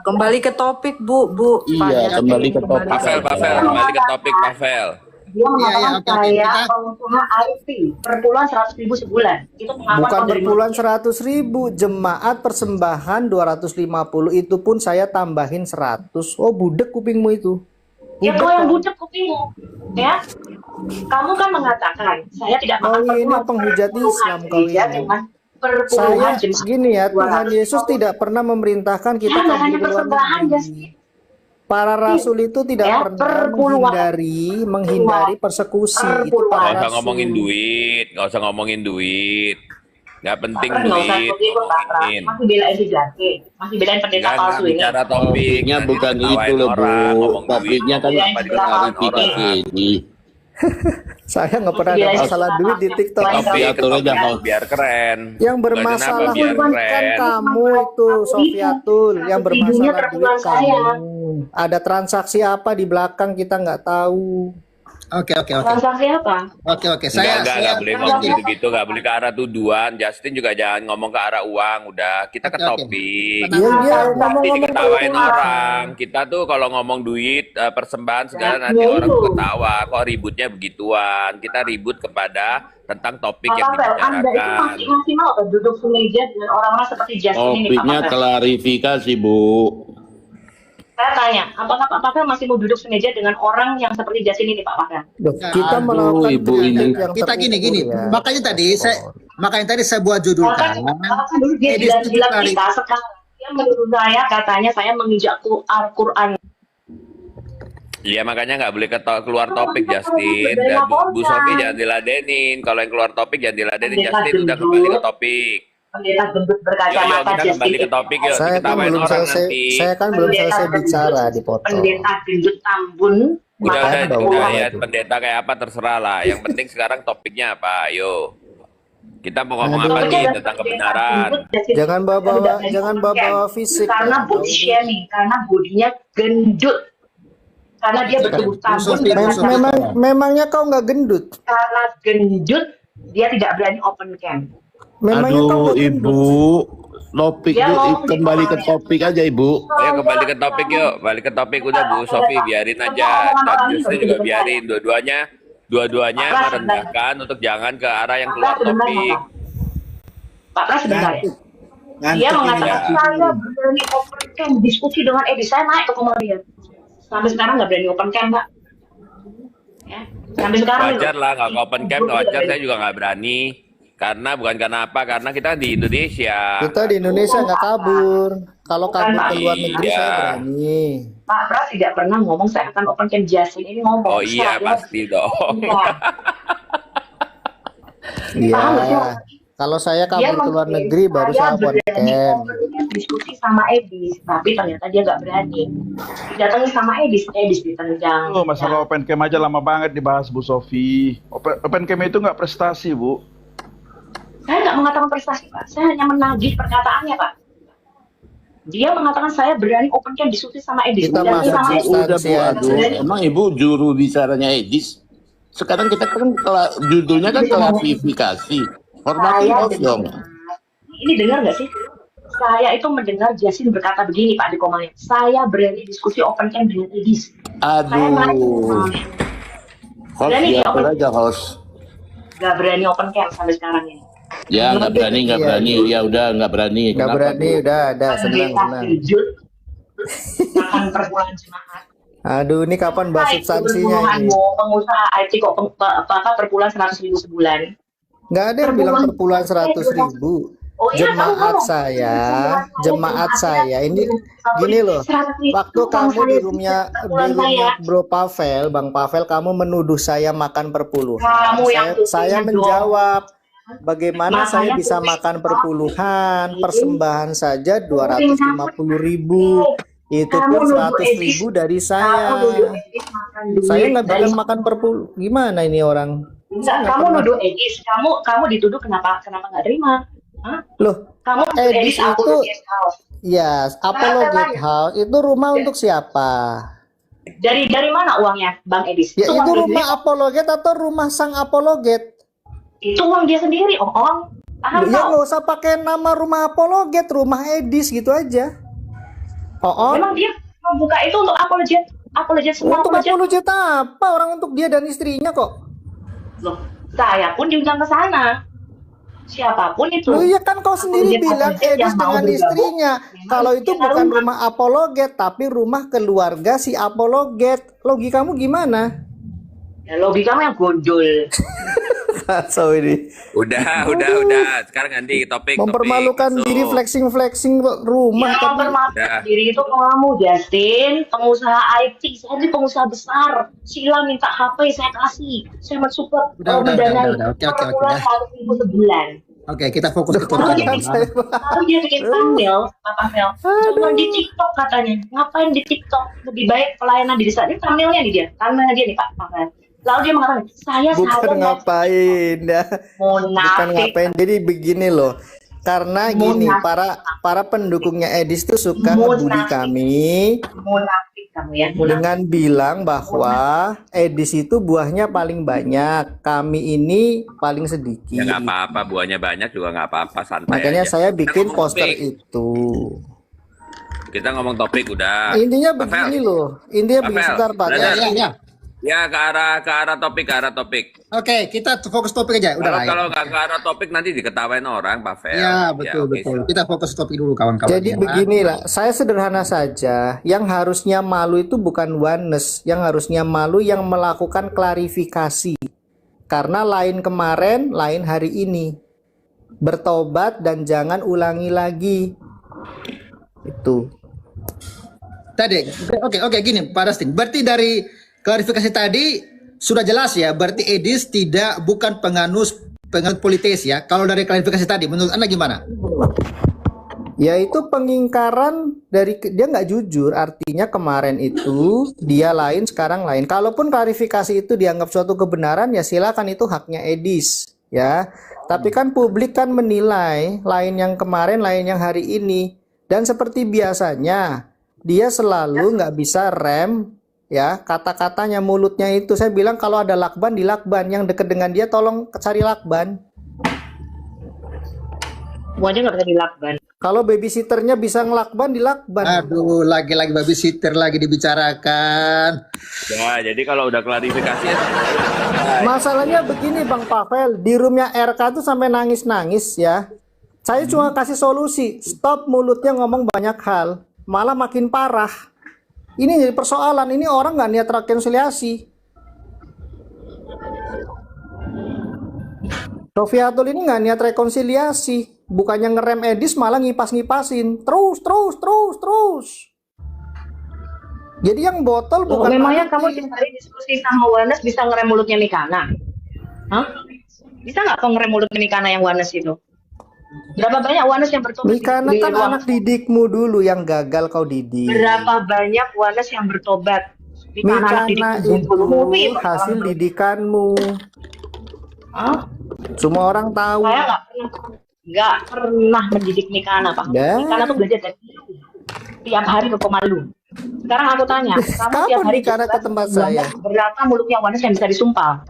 Kembali ke topik, Bu. Iya, kembali ke topik. Pavel, kembali ke topik, Pavel. Dia mengatakan oke, saya kita- pengusaha IT per bulan 100.000 sebulan. Itu pengakuan Bukan kau per dari bulan 100.000, jemaat persembahan 250, itu pun saya tambahin 100. Oh, budek kupingmu itu. Ya kau yang budek kupingmu, ya. Kamu kan mengatakan saya tidak makan Kau ini perpuluhan. penghujat Islam, kau Gereja ini. dengan perpuluhan Saya jemaat. gini ya, Tuhan 200. Yesus tidak pernah memerintahkan kita Ya, nggak kabur hanya ke luar persembahan, negeri. Justin. Para rasul itu tidak Ya, pernah perpuluhan. menghindari persekusi. Itu Perpuluhan. para Nggak usah rasul. ngomongin duit, nggak usah ngomongin duit. Nggak penting Nggak usah duit, seperti itu, Pak Pras. ngomongin. Masih belain si Justin. Masih belain pendeta Nggak palsu ini. bicara topik. Topiknya Nanti bukan diketawain itu loh, Bu. orang, ngomong duit, Topiknya kan ngomong apa diketawain klarifikasi orang. ini. Saya nggak pernah ada masalah duit di TikTok. Topik ke Atur aja, topik Host. biar keren. Yang Bukan bermasalah kenapa, biar kan keren. kamu itu, Sofiatul. Yang bermasalah duit kamu. Ada transaksi apa di belakang kita nggak tahu. Oke. Transaksi apa? Oke. Saya Nggak boleh ngomong gitu-gitu, nggak boleh ke arah tuduhan. Justin juga jangan ngomong ke arah uang, udah. Kita ke Oke. topik. Iya, dia Nanti ngomong-ngomong diketawain gitu. orang. Kita tuh kalau ngomong duit, persembahan segala nanti orang tuh ketawa. Kok ributnya begituan? Kita ribut kepada tentang topik yang Pak Pavel, Anda itu dibicarakan. masih mau kan duduk semeja dengan orang-orang seperti Justin ini, Pak Topiknya Pavel? klarifikasi, Bu. Saya tanya, apakah Pak Pavel masih mau duduk semeja dengan orang yang seperti Justin ini, Pak Pavel? Duh, kita Aduh, melakukan Ibu ini. kritik yang Kita gini. terukur ya. Makanya tadi saya buat judul kan. Bahkan dulu dia Edis itu bilang klarifikasi. kita, sekarang dia menurut saya katanya saya menginjak Al-Quran. Iya makanya nggak boleh keluar topik Justin. Dan Bu Sofi jangan diladenin. Kalau yang keluar topik jangan diladenin. Justin udah kembali ke topik. Pendeta gendut Yuk, berkacamata kita kembali ke topik yuk. Saya kan Diketawain belum orang selesai, nanti. saya kan belum selesai bicara dipotong. Pendeta gendut tambun. Udah Makanya udah bawa ya itu. pendeta kayak apa terserah lah. Yang penting sekarang topiknya apa? Ayo. Kita mau ngomong apa Topiknya nih adalah tentang pendeta kebenaran? gendut, Justin. Jangan bawa-bawa, Tidak jangan dari bawa-bawa weekend. fisik. Karena lah. body shaming, karena bodinya gendut. Karena dia bertubuh tambun Sofi, berkacamata. Memangnya kau nggak gendut? Karena gendut, dia tidak berani open cam. Memangnya kau Aduh, nggak gendut? Ibu. Topik Dia ngomong di kembali ke komennya. topik aja, Ibu. Ayo kembali ke topik yuk. Balik ke topik udah Bu Sofi biarin aja. Dan Justin juga biarin. Dua-duanya merendahkan untuk jangan ke arah yang keluar topik. Pak Pras sebentar ya. Dia mengatakan saya berani open cam diskusi dengan Edi. Saya naik ke kamar dia. Sampai sekarang nggak berani open cam, Pak. Ya. Sampai sekarang. Wajar lah nggak open cam, nggak wajar. Saya juga nggak berani. Karena bukan karena apa? Karena kita di Indonesia. Kita di Indonesia nggak kabur. Kalau kabur ke luar negeri Iya. saya berani. Pak Pras tidak pernah ngomong saya akan open cam. Justin ini ngomong. Oh iya Saya- pasti dong. Iya. Paham nggak sih? Kalau saya Dia kabur ke luar mengklaim negeri baru saya open berani cam. open diskusi sama Edis, tapi ternyata dia nggak berani. Didatangi sama Edis ditendang. Oh, masalah open cam aja lama banget dibahas Bu Sofi. Open cam itu nggak prestasi, Bu. Saya nggak mengatakan prestasi, Pak. Saya hanya menagih perkataannya, Pak. Dia mengatakan saya berani open cam diskusi sama Edis. Kita Didatangi masuk sama Edis. Udah, Bu. Aduh, emang Ibu juru bicaranya Edis. Sekarang kita kan judulnya kan klarifikasi. Hormati Saya Host dong. Ini dengar nggak sih? Saya itu mendengar Justin berkata begini, Pak, di komennya. Saya berani diskusi open cam dengan Edis. Aduh. Host, Berani dia diatur open aja, Host. Nggak berani open cam sampai sekarang ini. Ya, nggak berani. Ya udah, nggak berani. Nggak Kenapa, berani, Bu? udah ada senang. Pendeta gendut makan per bulan jemaat. Aduh, ini kapan bahas substansinya ini? Pengusaha IT kok per bulan 100.000 sebulan. Nggak ada yang bilang per bulan 100.000. Oh iya, Jemaat saya ini gini loh. Waktu kamu di roomnya Bro Pavel, Bang Pavel, kamu menuduh saya makan per puluhan. Saya menjawab, bagaimana saya bisa makan per puluhan? Persembahan saja 250.000. Itu pun 100.000 dari saya. Saya nggak bilang makan per puluh. Gimana ini orang? Kamu nuduh Edis, kamu dituduh kenapa nggak terima? Hah? Loh, kamu Edis itu ya, Apollo Gate House itu rumah untuk siapa? Dari mana uangnya, Bang Edis? Ya, itu rumah Apollo Gate atau rumah sang Apollo Gate? Itu uang dia sendiri, Om. Ya nggak usah pakai nama rumah Apollo Gate, rumah Edis gitu aja. Memang dia membuka itu untuk Apollo Jet semua. Untuk Apollo Jet apa? Orang untuk dia dan istrinya kok. Loh, saya pun diundang ke sana. Siapapun itu. Loh iya kan kau sendiri bilang Edis dengan istrinya. Kalau itu bukan rumah Apollo Gate, tapi rumah keluarga si Apollo Gate. Logikamu gimana? Ya, logikamu yang gondol. Kacau ini. Udah. Sekarang ganti topik. Mempermalukan diri, flexing rumah. Yang mempermalukan diri itu kamu, Justin, pengusaha IT. Saya ini pengusaha besar. Sila minta HP, saya kasih. Saya mensupport mendanai. Oke. 100.000 sebulan. Oke, kita fokus ke topik. Lalu dia bikin thumbnail, Pak Pavel. Cuma di TikTok katanya. Ngapain di TikTok? Lebih baik pelayanan di desa. Ini thumbnailnya nih dia. Thumbnailnya dia nih, Pak Pavel. Lalu dia mengatakan, bukan ngapain ya. Bukan ngapain. Jadi begini loh. Karena gini, para pendukungnya Edis tuh suka ngebully kami. Kamu ya. Dengan bilang bahwa Edis itu buahnya paling banyak, kami ini paling sedikit. Ya nggak apa-apa, buahnya banyak juga nggak apa-apa, santai. Makanya aja. saya bikin poster itu. Kita ngomong topik udah. Intinya begini loh. Intinya begini, sebentar Pak. Ya ke arah topik. Oke, kita fokus topik aja. Udah Kalau nggak ke arah topik nanti diketawain orang, Pavel. Ya betul. Kita fokus topik dulu kawan-kawan. Jadi beginilah, saya sederhana saja. Yang harusnya malu itu bukan oneness, yang harusnya malu yang melakukan klarifikasi. Karena lain kemarin, lain hari ini. Bertobat dan jangan ulangi lagi. Itu. Tadi, oke gini Pak Dustin. Berarti dari klarifikasi tadi sudah jelas ya, berarti Edis bukan penganut politeis ya. Kalau dari klarifikasi tadi, menurut Anda gimana? Ya itu pengingkaran dari dia nggak jujur. Artinya kemarin itu dia lain, sekarang lain. Kalaupun klarifikasi itu dianggap suatu kebenaran, ya silakan, itu haknya Edis ya. Tapi kan publik kan menilai lain yang kemarin, lain yang hari ini. Dan seperti biasanya dia selalu nggak bisa rem. Ya, kata-katanya, mulutnya itu. Saya bilang kalau ada lakban, di lakban. Yang deket dengan dia tolong cari lakban. Semuanya nggak bisa dilakban. Kalau babysitternya bisa ngelakban, dilakban. Aduh, lagi-lagi babysitter lagi dibicarakan. Ya, jadi kalau udah klarifikasi ya. Masalahnya begini Bang Pavel, di roomnya RK tuh sampai nangis-nangis ya. Saya cuma kasih solusi, stop mulutnya ngomong banyak hal. Malah makin parah. Ini jadi persoalan, ini orang nggak niat rekonsiliasi. Sofiatul ini nggak niat rekonsiliasi, bukannya ngerem Edis malah ngipas-ngipasin, terus. Jadi yang botol bukan. Memangnya kamu hari diskusi sama Wanes bisa ngerem mulutnya Mikana? Hah? Bisa nggak kau ngerem mulutnya Mikana yang Wanes itu? Berapa banyak Wanes yang bertobat? Mikana kan anak didikmu dulu yang gagal kau didik. Berapa banyak Wanes yang bertobat? Mikana itu hasil didikanmu. Hah? Semua orang tahu. Saya nggak pernah mendidik Mikana, Pak. Mikana tuh belajar dari tiap hari ke Pemalu. Sekarang aku tanya, kamu tiap hari Mikana ke tempat saya. Berapa mulutnya Wanes yang bisa disumpah?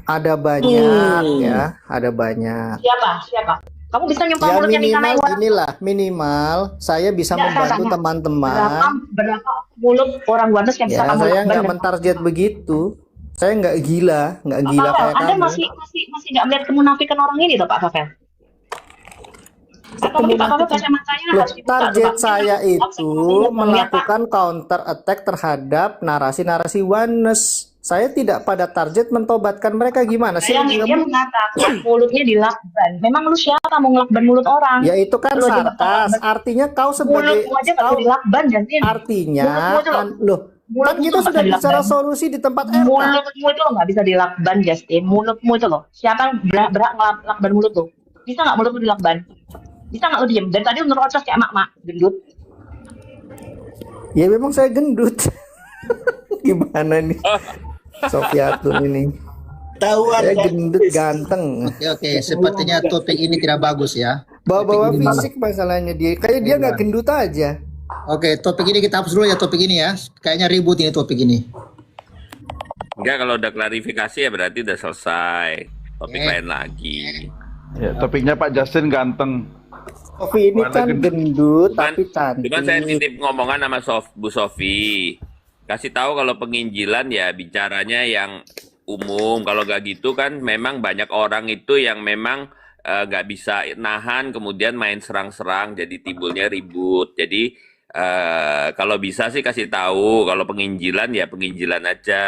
Ada banyak ya, ada banyak. Siapa? Kamu bisa nyumpah mulutnya Mikana yang inilah minimal saya bisa membantu teman-teman. Berapa mulut orang Wanes yang bisa kamu? Saya nggak mentarget begitu. Saya nggak gila kayak Anda kamu. masih nggak melihat kemunafikan orang ini, toh Pak Pavel? Atau mungkin Pak Pavel kacamatanya Loh, harus dibuka tuh, target Pak. saya Mungkin itu melihat, Pak. melakukan counter attack terhadap narasi-narasi oneness. Saya tidak pada target mentobatkan mereka. Gimana sih? Bayangin dia mengatakan mulutnya dilakban. Memang lu siapa mau ngelakban mulut orang? Ya itu kan Lu aja nggak tahu sarkas. lakban. Artinya kau sebagai Mulutmu aja nggak bisa dilakban, Justin. artinya Mulutmu aja loh. loh, kan Mulutmu kita tuh nggak sudah bisa bicara dilakban. solusi di tempat enak. Mulutmu itu lo nggak bisa dilakban, Justin. Mulutmu itu loh. Siapa yang berhak ngelakban mulut tuh? Bisa nggak mulutmu dilakban? Bisa nggak lo diem? Dan tadi menurut Ocas kayak emak-emak gendut. Ya memang saya gendut. Gimana nih Sofiatul ini? Saya gendut ganteng. Oke, sepertinya topik ini tidak bagus ya. Bawa-bawa Topik ini fisik masalahnya dia. Kayak dia nggak gendut aja. Oke, topik ini kita hapus dulu ya topik ini ya. Kayaknya ribut ini topik ini. Enggak, kalau udah klarifikasi ya berarti udah selesai. Topik lain lagi. Ya, topiknya Pak Justin ganteng. Sofi ini kan gendut tapi cantik. Cuman saya titip ngomongan sama Bu Sofi. Kasih tahu kalau penginjilan ya bicaranya yang umum. Kalau nggak gitu kan memang banyak orang itu yang memang nggak bisa nahan kemudian main serang-serang jadi timbulnya ribut. Jadi kalau bisa sih kasih tahu kalau penginjilan ya penginjilan aja.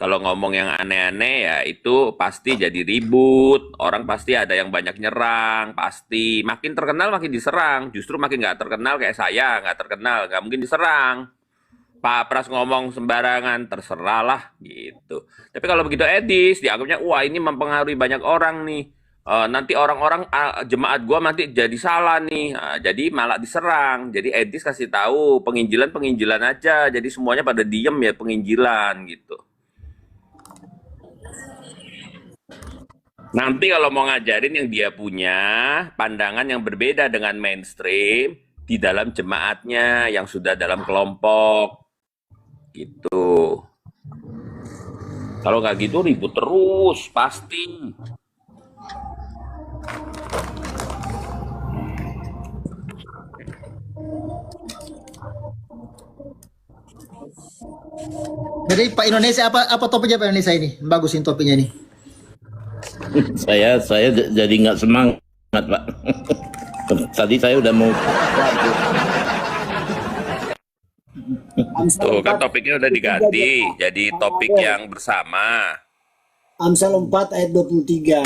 Kalau ngomong yang aneh-aneh ya itu pasti jadi ribut. Orang pasti ada yang banyak nyerang, pasti. Makin terkenal makin diserang. Justru makin nggak terkenal kayak saya, nggak terkenal, nggak mungkin diserang. Pak Pras ngomong sembarangan, terserah lah gitu. Tapi kalau begitu Edis, dianggapnya, wah ini mempengaruhi banyak orang nih. Nanti orang-orang jemaat gua nanti jadi salah nih. Jadi malah diserang. Jadi Edis kasih tahu penginjilan aja. Jadi semuanya pada diem ya penginjilan gitu. Nanti kalau mau ngajarin yang dia punya pandangan yang berbeda dengan mainstream di dalam jemaatnya yang sudah dalam kelompok gitu. Kalau nggak gitu ribut terus pasti. Jadi Pak Indonesia apa topiknya Pak Indonesia ini? Bagusin topiknya ini. Saya jadi nggak semangat, Pak. Tadi saya udah mau. Tuh kan topiknya udah diganti jadi topik yang bersama. Amsal 4 ayat 23.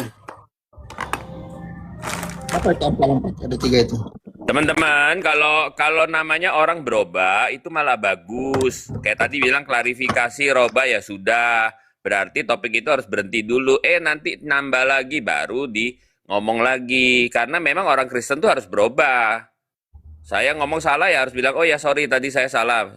Apa itu Amsal 4 ayat 23 itu? Teman-teman, kalau namanya orang berubah itu malah bagus. Kayak tadi bilang klarifikasi roba ya sudah. Berarti topik itu harus berhenti dulu. Nanti nambah lagi baru ngomong lagi. Karena memang orang Kristen tuh harus berubah. Saya ngomong salah ya harus bilang, oh ya sorry tadi saya salah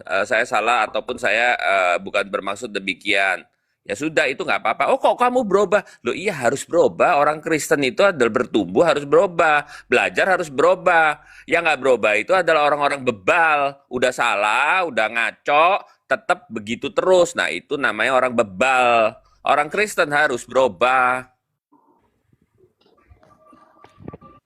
ataupun saya bukan bermaksud demikian. Ya sudah itu nggak apa-apa. Oh kok kamu berubah? Loh iya harus berubah. Orang Kristen itu adalah bertumbuh harus berubah. Belajar harus berubah. Yang nggak berubah itu adalah orang-orang bebal. Udah salah, udah ngaco, tetap begitu terus. Nah itu namanya orang bebal. Orang Kristen harus berubah.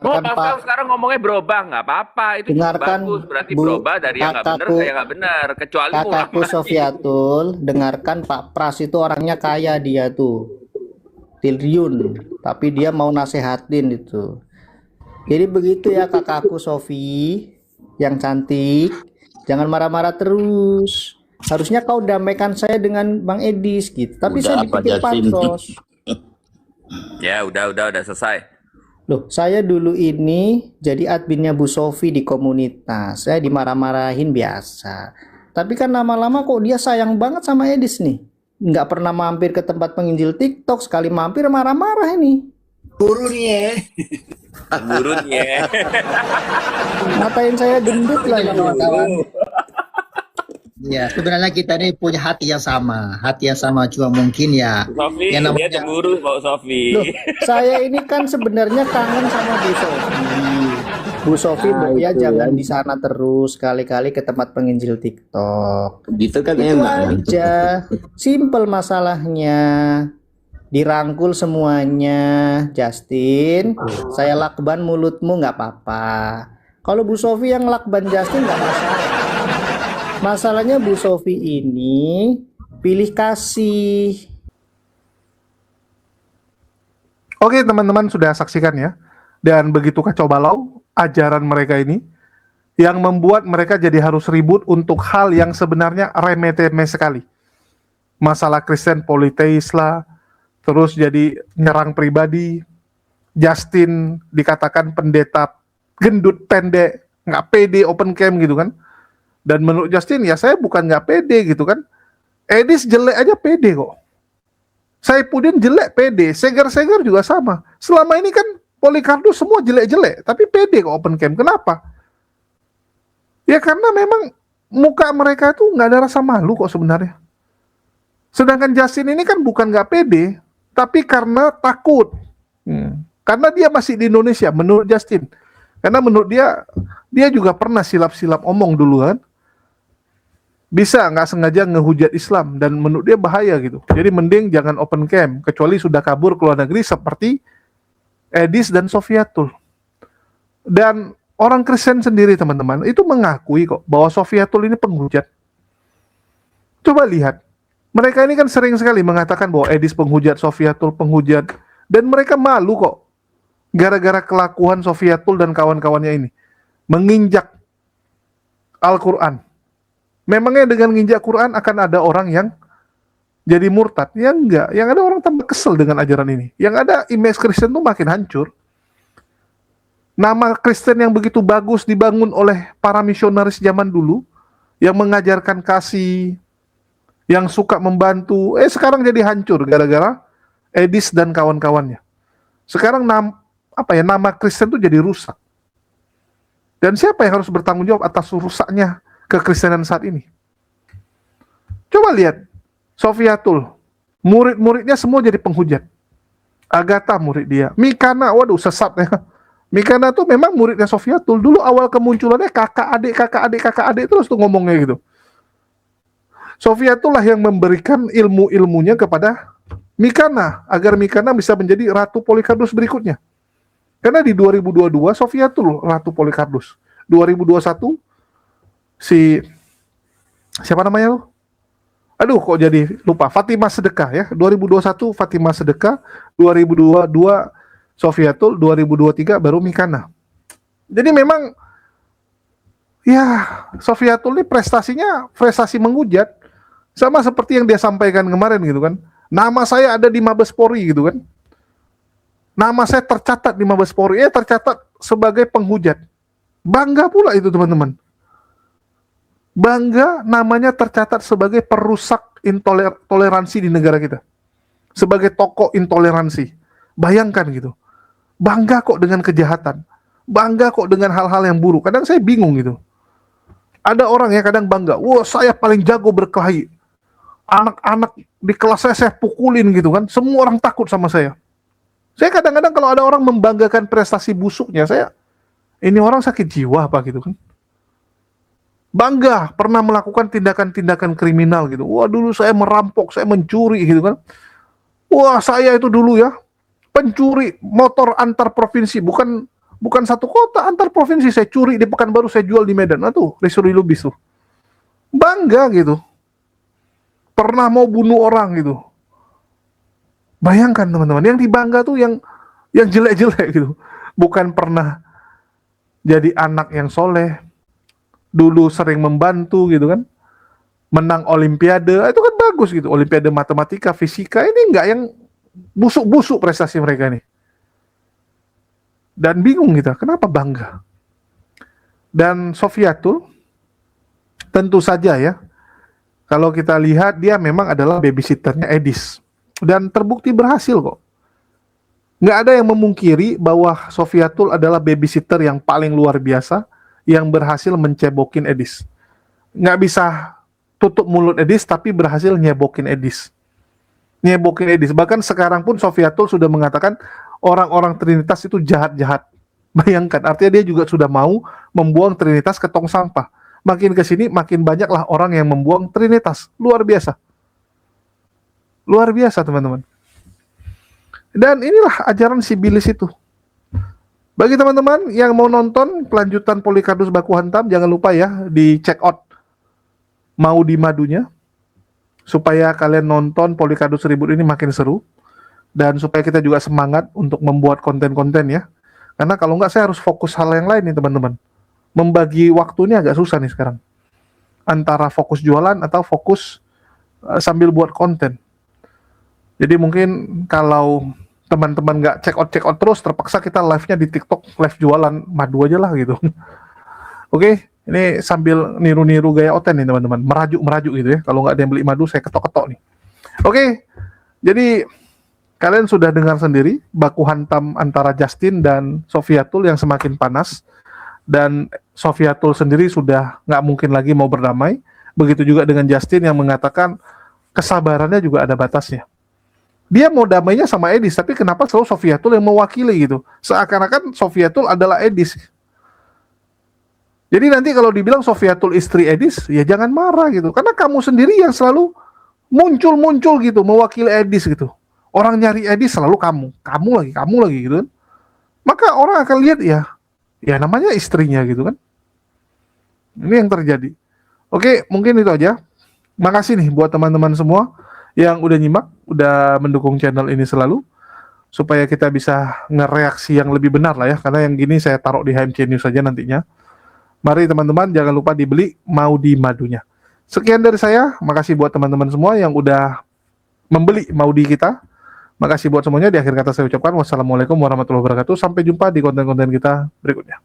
Oh, Pavel sekarang ngomongnya berubah, nggak apa-apa. Itu juga bagus. Berarti berubah dari yang nggak benar ke yang nggak benar. Kecuali kakakku Sofiatul, dengarkan Pak Pras itu orangnya kaya dia tuh. Triliun. Tapi dia mau nasehatin itu. Jadi begitu ya kakakku Sofi, yang cantik. Jangan marah-marah terus. Harusnya kau damaikan saya dengan Bang Edis gitu. Tapi Udah, saya dipikir pansos. Ya udah selesai. Loh, saya dulu ini jadi adminnya Bu Sofi di komunitas. Saya dimarah-marahin biasa. Tapi kan lama-lama kok dia sayang banget sama Edis nih. Nggak pernah mampir ke tempat penginjil TikTok. Sekali mampir marah-marah ini. Burunnya. Burunnya. Ngatain saya gendut lah ini. Ya, sebenarnya kita ini punya hati yang sama cuma mungkin ya. Sofi, yang namanya... dia cemburu Pak Sofi. Loh, saya ini kan sebenarnya kangen sama Bu Sofi. Bu Sofi ya jangan di sana terus, kali-kali ke tempat penginjil TikTok. Gitu kan Itu enak. aja, simple masalahnya. Dirangkul semuanya, Justin. Saya lakban mulutmu nggak apa-apa. Kalau Bu Sofi yang lakban Justin nggak masalah. Masalahnya Bu Sofi ini pilih kasih. Oke teman-teman sudah saksikan ya dan begitu kacau balau ajaran mereka ini, yang membuat mereka jadi harus ribut untuk hal yang sebenarnya remeh-temeh sekali. Masalah Kristen politeis lah, terus jadi nyerang pribadi. Justin dikatakan pendeta gendut pendek, nggak pede open camp gitu kan. Dan menurut Justin, ya saya bukan nggak pede gitu kan. Edis jelek aja pede kok. Saipudin jelek pede, Seger-Seger juga sama. Selama ini kan Polycarpus semua jelek-jelek, tapi pede kok open camp. Kenapa? Ya karena memang muka mereka itu nggak ada rasa malu kok sebenarnya. Sedangkan Justin ini kan bukan nggak pede, tapi karena takut. Karena dia masih di Indonesia, menurut Justin. Karena menurut dia juga pernah silap-silap omong dulu kan. Bisa nggak sengaja ngehujat Islam, dan menurut dia bahaya gitu. Jadi mending jangan open camp, kecuali sudah kabur ke luar negeri seperti Edis dan Sofiatul. Dan orang Kristen sendiri teman-teman, itu mengakui kok bahwa Sofiatul ini penghujat. Coba lihat, mereka ini kan sering sekali mengatakan bahwa Edis penghujat, Sofiatul penghujat. Dan mereka malu kok, gara-gara kelakuan Sofiatul dan kawan-kawannya ini. Menginjak Al-Quran. Memangnya dengan nginjak Quran akan ada orang yang jadi murtad? Ya enggak, yang ada orang tambah kesel dengan ajaran ini. Yang ada image Kristen tuh makin hancur. Nama Kristen yang begitu bagus dibangun oleh para misionaris zaman dulu, yang mengajarkan kasih, yang suka membantu, sekarang jadi hancur gara-gara Edis dan kawan-kawannya. Sekarang nama Kristen tuh jadi rusak. Dan siapa yang harus bertanggung jawab atas rusaknya kekristenan saat ini? Coba lihat, Sofiatul, murid-muridnya semua jadi penghujat. Agatha murid dia, Mikana, waduh sesat ya. Mikana tuh memang muridnya Sofiatul. Dulu awal kemunculannya kakak adik terus tuh ngomongnya gitu. Sofiatul lah yang memberikan ilmu-ilmunya kepada Mikana, agar Mikana bisa menjadi Ratu Polycarpus berikutnya. Karena di 2022 Sofiatul Ratu Polycarpus. 2021 siapa namanya lu? Aduh kok jadi lupa. Fatimah Sedekah ya. 2021 Fatimah Sedekah, 2022 Sofiatul, 2023 baru Mikana. Jadi memang ya Sofiatul ini prestasinya prestasi menghujat. Sama seperti yang dia sampaikan kemarin gitu kan. Nama saya ada di Mabes Polri gitu kan. Nama saya tercatat di Mabes Polri, tercatat sebagai penghujat. Bangga pula itu teman-teman. Bangga namanya tercatat sebagai perusak toleransi di negara kita. Sebagai tokoh intoleransi. Bayangkan gitu. Bangga kok dengan kejahatan. Bangga kok dengan hal-hal yang buruk. Kadang saya bingung gitu. Ada orang ya kadang bangga. Wah saya paling jago berkelahi. Anak-anak di kelas saya pukulin gitu kan. Semua orang takut sama saya. Saya kadang-kadang kalau ada orang membanggakan prestasi busuknya, ini orang sakit jiwa apa gitu kan. Bangga pernah melakukan tindakan-tindakan kriminal gitu. Wah dulu saya merampok, saya mencuri gitu kan. Wah saya itu dulu ya pencuri motor antar provinsi, bukan satu kota, antar provinsi saya curi di Pekanbaru, saya jual di Medan. Nah tuh Resuri Lubis tuh. Bangga gitu. Pernah mau bunuh orang gitu. Bayangkan teman-teman, yang dibangga tuh yang jelek-jelek gitu. Bukan pernah jadi anak yang soleh, dulu sering membantu gitu kan, menang olimpiade, itu kan bagus gitu, olimpiade matematika, fisika, ini enggak yang busuk-busuk prestasi mereka nih. Dan bingung kita, kenapa bangga? Dan Sofiatul, tentu saja ya, kalau kita lihat dia memang adalah babysitternya Edis. Dan terbukti berhasil kok. Nggak ada yang memungkiri bahwa Sofiatul adalah babysitter yang paling luar biasa, yang berhasil mencebokin Edis. Nggak bisa tutup mulut Edis, tapi berhasil nyebokin Edis. Nyebokin Edis. Bahkan sekarang pun Sofiatul sudah mengatakan orang-orang Trinitas itu jahat-jahat. Bayangkan, artinya dia juga sudah mau membuang Trinitas ke tong sampah. Makin ke sini, makin banyaklah orang yang membuang Trinitas. Luar biasa. Luar biasa teman-teman. Dan inilah ajaran Sibilis itu. Bagi teman-teman yang mau nonton kelanjutan Polycarpus Baku Hantam, jangan lupa ya di check out Mau di Madunya, supaya kalian nonton Polycarpus Ribut ini makin seru, dan supaya kita juga semangat untuk membuat konten-konten ya. Karena kalau nggak saya harus fokus hal yang lain nih teman-teman. Membagi waktunya agak susah nih sekarang. Antara fokus jualan atau fokus sambil buat konten. Jadi mungkin kalau teman-teman nggak check out terus, terpaksa kita live-nya di TikTok, live jualan madu aja lah gitu. Oke, ini sambil niru-niru gaya Oten nih teman-teman, merajuk gitu ya. Kalau nggak ada yang beli madu, saya ketok-ketok nih. Oke, jadi kalian sudah dengar sendiri baku hantam antara Justin dan Sofiatul yang semakin panas. Dan Sofiatul sendiri sudah nggak mungkin lagi mau berdamai. Begitu juga dengan Justin yang mengatakan kesabarannya juga ada batasnya. Dia mau damainya sama Edis, tapi kenapa selalu Sofiatul yang mewakili gitu? Seakan-akan Sofiatul adalah Edis. Jadi nanti kalau dibilang Sofiatul istri Edis, ya jangan marah gitu. Karena kamu sendiri yang selalu muncul gitu, mewakili Edis gitu. Orang nyari Edis selalu kamu lagi gitu kan. Maka orang akan lihat ya namanya istrinya gitu kan. Ini yang terjadi. Oke, mungkin itu aja. Makasih nih buat teman-teman semua yang udah nyimak, udah mendukung channel ini selalu, supaya kita bisa ngereaksi yang lebih benar lah ya, karena yang gini saya taruh di HMC News saja nantinya. Mari teman-teman, jangan lupa dibeli Maudi madunya. Sekian dari saya, makasih buat teman-teman semua yang udah membeli Maudi kita. Makasih buat semuanya, di akhir kata saya ucapkan wassalamualaikum warahmatullahi wabarakatuh. Sampai jumpa di konten-konten kita berikutnya.